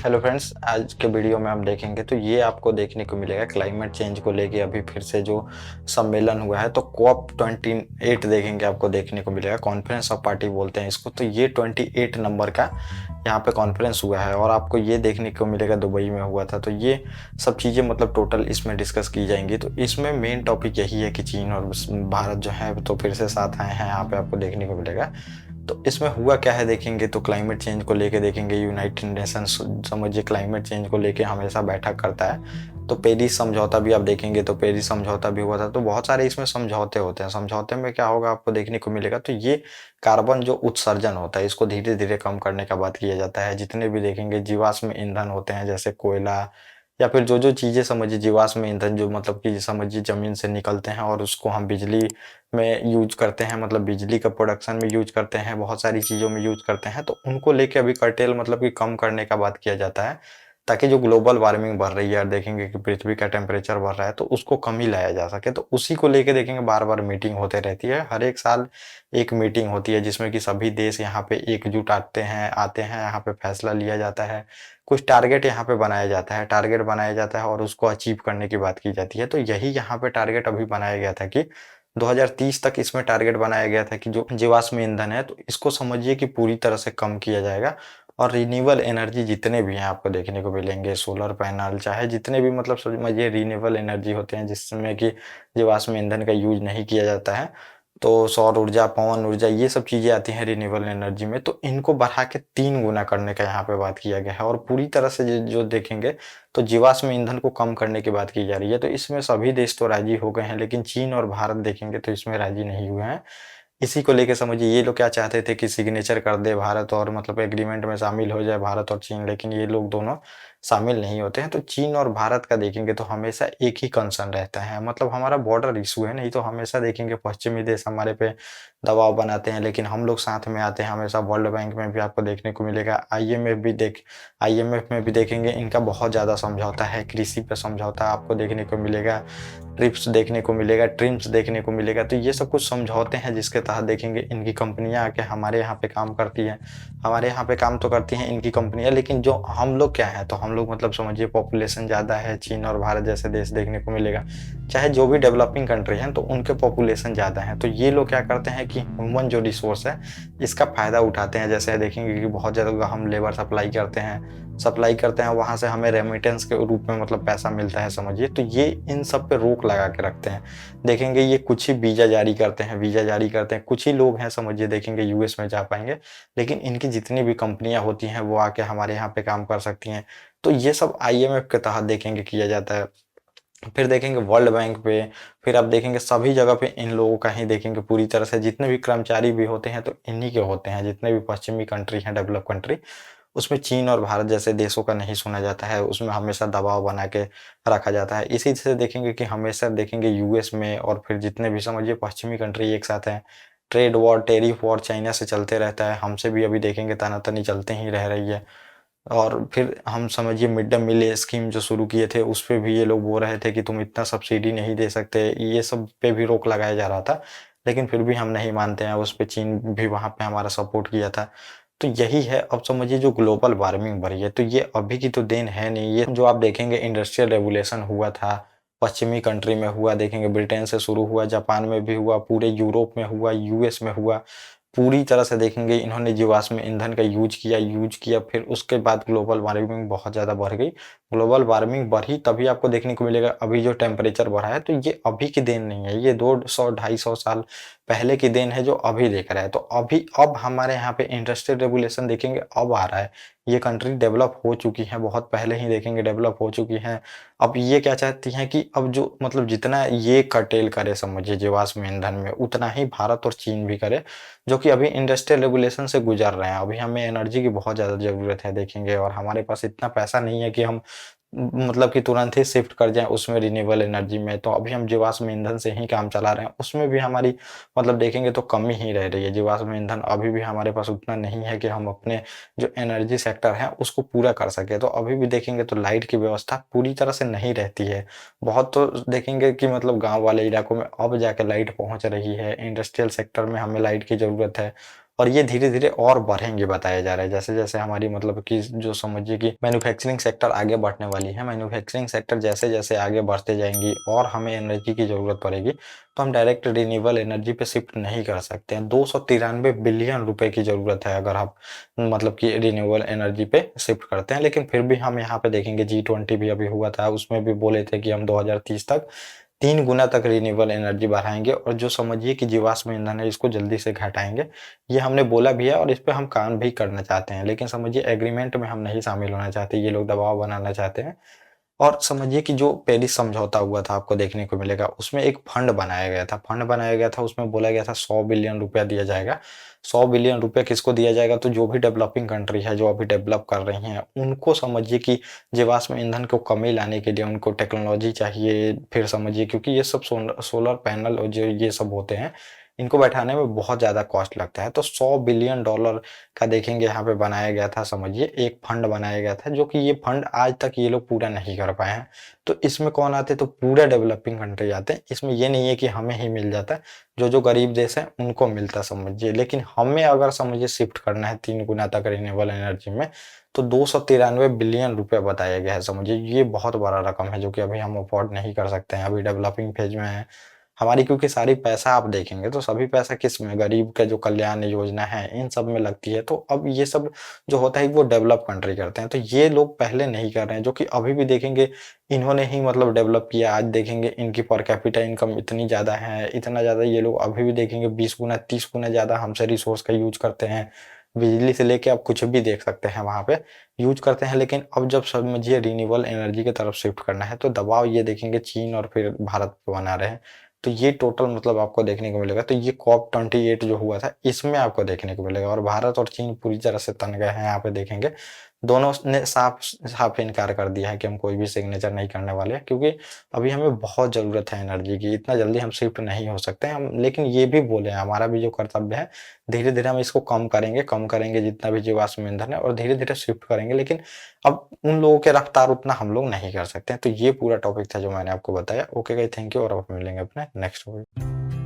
Hello friends, आज के video में हम देखेंगे तो ये आपको देखने को मिलेगा क्लाइमेट चेंज को लेके अभी फिर से जो सम्मेलन हुआ है तो कॉप 28 देखेंगे, आपको देखने को मिलेगा। कॉन्फ्रेंस ऑफ पार्टी बोलते हैं इसको। तो ये 28 नंबर का यहाँ पे कॉन्फ्रेंस हुआ है और आपको ये देखने को मिलेगा दुबई में हुआ था। तो ये सब चीज़ें मतलब टोटल इसमें डिस्कस की जाएंगी। तो इसमें मेन टॉपिक यही है कि चीन और भारत जो है तो फिर से साथ आए हैं, यहाँ पे आपको देखने को मिलेगा। तो इसमें हुआ क्या है देखेंगे तो क्लाइमेट चेंज को लेके देखेंगे। यूनाइटेड नेशंस समझिए क्लाइमेट चेंज को लेके हमेशा बैठक करता है। तो पेरिस समझौता भी आप देखेंगे तो पेरिस समझौता भी हुआ था। तो बहुत सारे इसमें समझौते होते हैं। समझौते में क्या होगा आपको देखने को मिलेगा तो ये कार्बन जो उत्सर्जन होता है इसको धीरे धीरे कम करने का बात किया जाता है। जितने भी देखेंगे जीवाश्म ईंधन होते हैं जैसे कोयला या फिर जो चीज़ें समझिए जीवाश्म ईंधन जो मतलब कि समझिए ज़मीन से निकलते हैं और उसको हम बिजली में यूज करते हैं, मतलब बिजली का प्रोडक्शन में यूज करते हैं, बहुत सारी चीज़ों में यूज करते हैं। तो उनको लेके अभी कर्टेल मतलब कि कम करने का बात किया जाता है, ताकि जो ग्लोबल वार्मिंग बढ़ रही है और देखेंगे कि पृथ्वी का टेम्परेचर बढ़ रहा है तो उसको कम ही लाया जा सके। तो उसी को लेके देखेंगे बार बार मीटिंग होते रहती है। हर एक साल एक मीटिंग होती है जिसमें कि सभी देश यहाँ पे एकजुट आते हैं, यहाँ पे फैसला लिया जाता है। कुछ टारगेट यहाँ पे बनाया जाता है और उसको अचीव करने की बात की जाती है। तो यही यहाँ पे टारगेट अभी बनाया गया था कि 2030 तक इसमें टारगेट बनाया गया था कि जो जीवाश्म ईंधन है तो इसको समझिए कि पूरी तरह से कम किया जाएगा। और रिन्यूएबल एनर्जी जितने भी हैं आपको देखने को मिलेंगे, सोलर पैनल चाहे जितने भी मतलब समझिए रिन्यूएबल एनर्जी होते हैं जिसमें कि जीवाश्म ईंधन का यूज नहीं किया जाता है। तो सौर ऊर्जा, पवन ऊर्जा, ये सब चीज़ें आती हैं रिन्यूएबल एनर्जी में। तो इनको बढ़ा के 3 गुना करने का यहाँ पे बात किया गया है और पूरी तरह से जो देखेंगे तो जीवाश्म ईंधन को कम करने की बात की जा रही है। तो इसमें सभी देश तो राजी हो गए हैं, लेकिन चीन और भारत देखेंगे तो इसमें राजी नहीं हुए हैं। इसी को लेके समझिए ये लोग क्या चाहते थे कि सिग्नेचर कर दे भारत और मतलब एग्रीमेंट में शामिल हो जाए भारत और चीन, लेकिन ये लोग दोनों शामिल नहीं होते हैं। तो चीन और भारत का देखेंगे तो हमेशा एक ही कंसर्न रहता है, मतलब हमारा बॉर्डर इशू है। नहीं तो हमेशा देखेंगे पश्चिमी देश हमारे पे दबाव बनाते हैं, लेकिन हम लोग साथ में आते हैं हमेशा। वर्ल्ड बैंक में भी आपको देखने को मिलेगा, आईएमएफ में भी देखेंगे इनका बहुत ज़्यादा समझौता है। कृषि पे समझौता आपको देखने को मिलेगा, ट्रिम्स देखने को मिलेगा। तो ये सब कुछ समझौते हैं जिसके तहत देखेंगे इनकी कंपनियां आके हमारे यहाँ पे काम करती हैं। हमारे यहाँ पे काम तो करती हैं इनकी कंपनियां, लेकिन जो हम लोग क्या है तो हम लोग मतलब समझिए पॉपुलेशन ज़्यादा है। चीन और भारत जैसे देश देखने को मिलेगा, चाहे जो भी डेवलपिंग कंट्री हैं तो उनके पॉपुलेशन ज़्यादा है। तो ये लोग क्या करते हैं कि ह्यूमन जो रिसोर्स है इसका फ़ायदा उठाते हैं। जैसे देखेंगे कि बहुत ज़्यादा हम लेबर सप्लाई करते हैं, वहाँ से हमें रेमिटेंस के रूप में मतलब पैसा मिलता है समझिए। तो ये इन सब पे रोक लगा के रखते हैं। देखेंगे ये कुछ ही वीज़ा जारी करते हैं। कुछ ही लोग हैं समझिए देखेंगे यूएस में जा पाएंगे, लेकिन इनकी जितनी भी कंपनियां होती हैं वो आके हमारे यहाँ पे काम कर सकती हैं। तो ये सब आईएमएफ के तहत देखेंगे किया जाता है। फिर देखेंगे वर्ल्ड बैंक पे, फिर आप देखेंगे सभी जगह पे इन लोगों का ही देखेंगे पूरी तरह से। जितने भी कर्मचारी भी होते हैं तो इन्हीं के होते हैं। जितने भी पश्चिमी कंट्री हैं, डेवलप कंट्री, उसमें चीन और भारत जैसे देशों का नहीं सुना जाता है। उसमें हमेशा दबाव बना के रखा जाता है। इसी से देखेंगे कि हमेशा देखेंगे यूएस में और फिर जितने भी समझिए पश्चिमी कंट्री एक साथ हैं, trade war, tariff war China से चलते रहता है। हमसे भी अभी देखेंगे तनातनी चलते ही रह रही है। और फिर हम समझिए मिड डे मील स्कीम जो शुरू किए थे उस पे भी ये लोग बोल रहे थे कि तुम इतना सब्सिडी नहीं दे सकते, ये सब पे भी रोक लगाया जा रहा था। लेकिन फिर भी हम नहीं मानते हैं उस पे, चीन भी वहाँ पे हमारा सपोर्ट किया था। तो यही है। अब समझिए जो ग्लोबल वार्मिंग बढ़ी है तो ये अभी की तो देन है नहीं। ये जो आप देखेंगे इंडस्ट्रियल रेवोल्यूशन हुआ था, पश्चिमी कंट्री में हुआ, देखेंगे ब्रिटेन से शुरू हुआ, जापान में भी हुआ, पूरे यूरोप में हुआ, यूएस में हुआ। पूरी तरह से देखेंगे इन्होंने जीवाश्म ईंधन का यूज किया। फिर उसके बाद ग्लोबल वार्मिंग बहुत ज़्यादा बढ़ गई। ग्लोबल वार्मिंग बढ़ी तभी आपको देखने को मिलेगा अभी जो टेम्परेचर बढ़ा है। तो ये अभी की देन नहीं है, ये 200-250 साल पहले की देन है जो अभी देख रहा है। तो अब हमारे यहाँ पे इंडस्ट्रियल रेगुलेशन देखेंगे अब आ रहा है। ये कंट्री डेवलप हो चुकी है, बहुत पहले ही देखेंगे डेवलप हो चुकी हैं। अब ये क्या चाहती हैं कि अब जो मतलब जितना ये कर्टेल करे समझिए जीवाश्म ईंधन में, उतना ही भारत और चीन भी करे, जो कि अभी इंडस्ट्रियल रेगुलेशन से गुजर रहे हैं। अभी हमें एनर्जी की बहुत ज़्यादा ज़रूरत है देखेंगे, और हमारे पास इतना पैसा नहीं है कि हम मतलब कि तुरंत ही शिफ्ट कर जाएँ उसमें रिन्यूएबल एनर्जी में। तो अभी हम जीवाश्म ईंधन से ही काम चला रहे हैं, उसमें भी हमारी मतलब देखेंगे तो कमी ही रह रही है। जीवाश्म ईंधन अभी भी हमारे पास उतना नहीं है कि हम अपने जो एनर्जी सेक्टर है उसको पूरा कर सकें। तो अभी भी देखेंगे तो लाइट की व्यवस्था पूरी तरह से नहीं रहती है। बहुत तो देखेंगे कि मतलब गाँव वाले इलाकों में अब जाके लाइट पहुँच रही है। इंडस्ट्रियल सेक्टर में हमें लाइट की ज़रूरत है, और ये धीरे-धीरे और बढ़ेंगे बताया जा रहा है। जैसे-जैसे हमारी मतलब कि जो समझिए कि मैन्युफैक्चरिंग सेक्टर आगे बढ़ने वाली है, मैन्युफैक्चरिंग सेक्टर जैसे-जैसे आगे बढ़ते जाएँगी और हमें एनर्जी की ज़रूरत पड़ेगी, तो हम डायरेक्ट रिन्यूएबल एनर्जी पे शिफ्ट नहीं कर सकते हैं। 293 बिलियन रुपए की ज़रूरत है अगर आप मतलब कि रिन्यूएबल एनर्जी पे शिफ्ट करते हैं। लेकिन फिर भी हम यहाँ पे देखेंगे G20 भी अभी हुआ था, उसमें भी बोले थे कि हम 2030 तक 3 गुना तक रिन्यूएबल एनर्जी बढ़ाएँगे और जो समझिए कि जीवाश्म ईंधन है इसको जल्दी से घटाएँगे। ये हमने बोला भी है और इस पे हम काम भी करना चाहते हैं। लेकिन समझिए एग्रीमेंट में हम नहीं शामिल होना चाहते, ये लोग दबाव बनाना चाहते हैं। और समझिए कि जो पेरिस समझौता हुआ था आपको देखने को मिलेगा, उसमें एक फंड बनाया गया था। फंड बनाया गया था, उसमें बोला गया था 100 बिलियन रुपया दिया जाएगा। 100 बिलियन रुपए किसको दिया जाएगा? तो जो भी डेवलपिंग कंट्री है, जो अभी डेवलप कर रही हैं, उनको समझिए कि जीवाश्म ईंधन को कमी लाने के लिए उनको टेक्नोलॉजी चाहिए। फिर समझिए क्योंकि ये सब सोलर पैनल और जो ये सब होते हैं, इनको बैठाने में बहुत ज़्यादा कॉस्ट लगता है। तो 100 बिलियन डॉलर का देखेंगे यहाँ पे बनाया गया था समझिए एक फंड बनाया गया था जो कि ये फंड आज तक ये लोग पूरा नहीं कर पाए हैं। तो इसमें कौन आते हैं? तो पूरे डेवलपिंग कंट्री आते हैं। इसमें ये नहीं है कि हमें ही मिल जाता है, जो-जो गरीब देश हैं उनको मिलता है समझिए। लेकिन हमें अगर समझिए शिफ्ट करना है 3 गुना तक रिन्यूएबल एनर्जी में तो 293 बिलियन रुपए बताया गया है समझिए। ये बहुत बड़ा रकम है जो कि अभी हम अफोर्ड नहीं कर सकते हैं, अभी डेवलपिंग फेज में है। हमारी क्योंकि सारी पैसा आप देखेंगे तो सभी पैसा किसमें? गरीब का जो कल्याण योजना है, इन सब में लगती है। तो अब ये सब जो होता है वो डेवलप कंट्री करते हैं। तो ये लोग पहले नहीं कर रहे हैं, जो कि अभी भी देखेंगे इन्होंने ही मतलब डेवलप किया। आज देखेंगे इनकी पर कैपिटा इनकम इतनी ज़्यादा है, इतना ज़्यादा ये लोग अभी भी देखेंगे 20 गुना, 30 गुना ज़्यादा हमसे रिसोर्स का यूज़ करते हैं। बिजली से लेके आप कुछ भी देख सकते हैं वहाँ पे यूज़ करते हैं। लेकिन अब जब समझिए रिन्यूएबल एनर्जी की तरफ शिफ्ट करना है, तो दबाव ये देखेंगे चीन और फिर भारत पे बना रहे हैं। तो ये टोटल मतलब आपको देखने को मिलेगा। तो ये कॉप 28 जो हुआ था, इसमें आपको देखने को मिलेगा और भारत और चीन पूरी तरह से तन गए हैं यहाँ पे देखेंगे। दोनों ने साफ साफ इनकार कर दिया है कि हम कोई भी सिग्नेचर नहीं करने वाले हैं क्योंकि अभी हमें बहुत ज़रूरत है एनर्जी की, इतना जल्दी हम शिफ्ट नहीं हो सकते हैं हम। लेकिन ये भी बोले हैं, हमारा भी जो कर्तव्य है, धीरे-धीरे हम इसको कम करेंगे जितना भी जीवाश्म ईंधन है और धीरे-धीरे शिफ्ट करेंगे। लेकिन अब उन लोगों के रफ्तार उतना हम लोग नहीं कर सकते हैं। तो ये पूरा टॉपिक था जो मैंने आपको बताया। ओके गाइस, थैंक यू और अब मिलेंगे अपने नेक्स्ट टॉपिक।